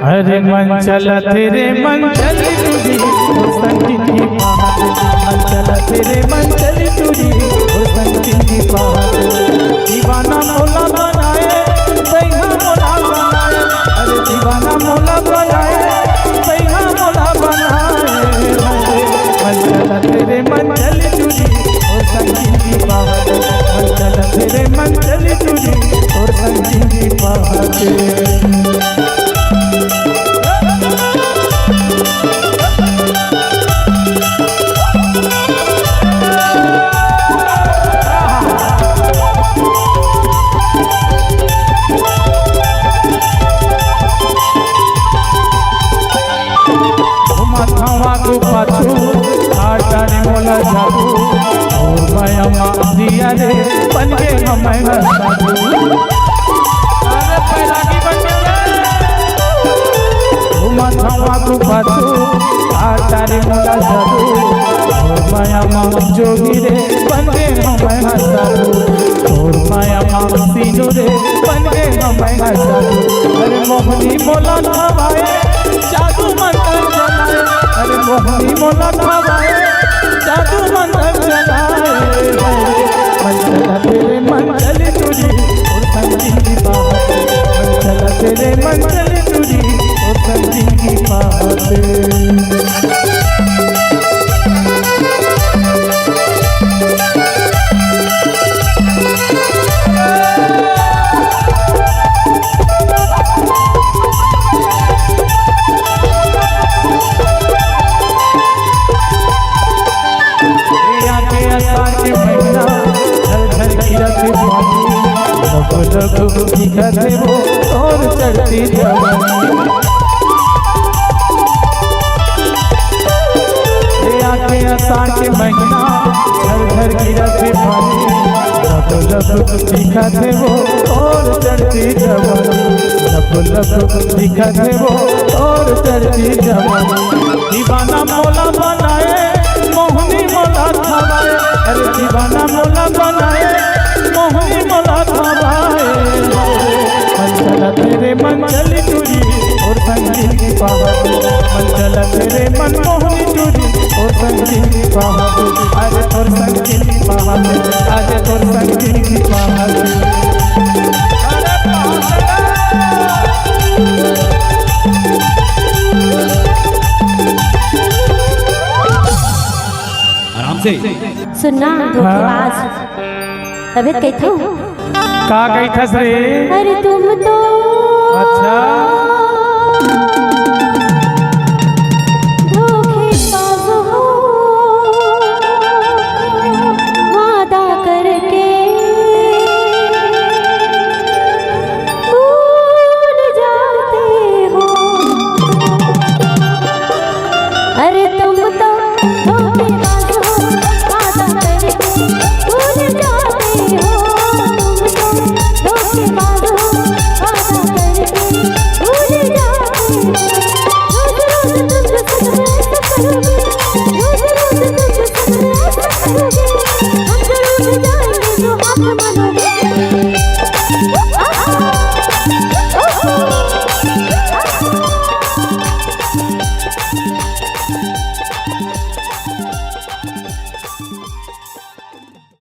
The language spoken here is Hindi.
अरे मन चला तेरे मन चली तुझी ओ संगी की बात, मन चला तेरे मन चली तुझी ओ संगी की बात। दीवाना मोला बनाए सैया मोला बनाए, अरे दीवाना मोला बनाए सैया मोला बनाए। मन चला तेरे मन चली तुझी ओ संगी की बात, मन चला तेरे मन चली तुझी ओ संगी की बात। मोला जादू और मैं दिया रे बन के हमें साधु, अरे पैरागी बन के माथावा तू बाजू तारे मोला जादू और मैं जोगी रे बन के हमें साधु, और मैं सीनू रे बन के हमें साधु। अरे मोहनी मोला नवाए जादू मंत्र चलाए, अरे मोहनी मोला नवाए जादू मंत्र चलाए। मन चला तेरे मन चली तुझी और संगी की बात, मन चला तेरे मन चली तुझी और संगी की बात। दिखते वो और चढ़ती जवानी, आके आषाढ़ के महीना घर घर गिरते पानी, दिखते वो और चढ़ती जवानी, दिखते वो और चढ़ती जवानी। दीवाना मोला बनाए मोहनी मोला थमाए, अरे दीवाना मोला बनाए मोहनी मोला थमाए। मन चला तेरे मन चली तुझी और संगी की बात, मन चला तेरे मन मोहनी तुझी और संगी की बात। आज तोर संगी की बात, आज तोर संगी की बात। आराम से सुनना धोखेबाज तबियत कैथू का गई थस रे? अरे तुम तो अच्छा धोखेबाज हो, वादा करके भूल जाते हो। अरे तुम तो धोखेबाज हो, वादा करके भूल जाते हो।